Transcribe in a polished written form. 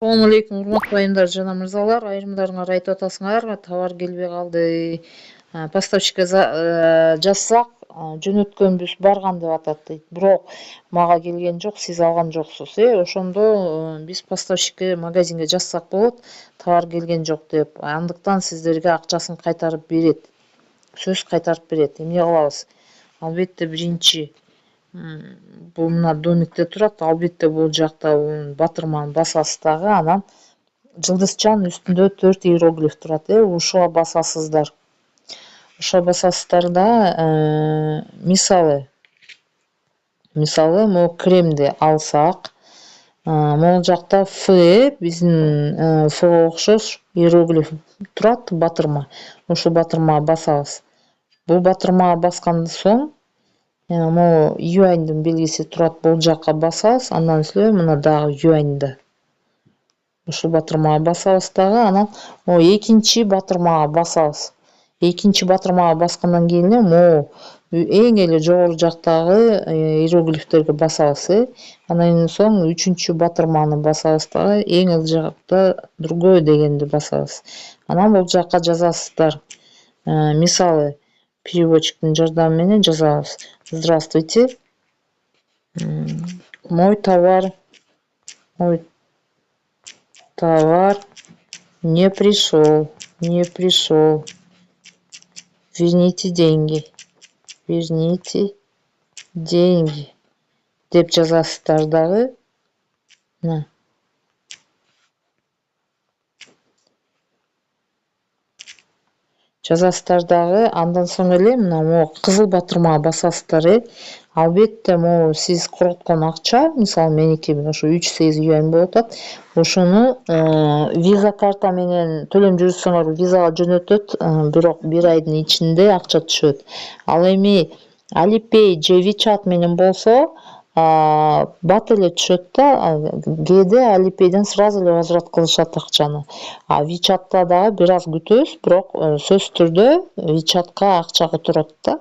Assalamu алейкум, урматтуу айымдар жана мырзалар. Айрымдарыңар айтып атасыңар, товар келбей калды. Поставщикке жазсак, жөнөткөнбүз барган деп атат дейт. Бирок мага келген жок, сиз алган жоксуз. Ошондо биз поставщикке магазинге жазсак болот, товар келген жок деп. Андыктан сиздерге акчасын кайтарып берет. Сөз кайтарып берет. Эмне кылабыз? Албетте биринчи бул мына домикте турат, албетте бул жакта батырманы басасыз дагы, анан жылдызчанын үстүндө 4 иероглиф турат. Ушуга басасыздар. Ошо басасыздар да мисалы могу кремди алсак, могул жакта Ф, биздин Фга окшош иероглиф турат, батырма. Ушул батырмага басабыз. Бул батырмага баскандан соң могу юаньдын белгиси турат, бул жакка басабыз, андан сүлөө мына дагы юаньда. Ушул батырмага басабыз дагы, анан экинчи батырмага басабыз. Экинчи батырмага баскандан кийин могу эң эле жогору жактагы иероглифтерге басабыз. Андан соң үчүнчү батырманы басабыз дагы, эң эл жакта другой дегенди басабыз. Анан бул жакка жазасыздар. Мисалы переводчиктин жардамы менен жазабыз. Здравствуйте. Мой товар не пришел. Верните деньги. Деп жазасыздар дагы. Жазасыздар дагы, андан соң эле мына могу кызыл батырмага басасыздар. Албетте могу сиз короткон акча, мисалы меники ошо 3-8 юань болуп атат. Ошону виза карта менен төлөм жүргүзсөңөр визага жөнөтөт, бирок 1 айдын ичинде акча түшөт. Ал эми Alipay же WeChat менен болсо бат эле түшөт да, кээде Alipay'den сразу эле возврат кылышат акчаны. WeChat'та дагы бир аз күтөбүз, бирок сөзсүз түрдө WeChat'ка акча которот да.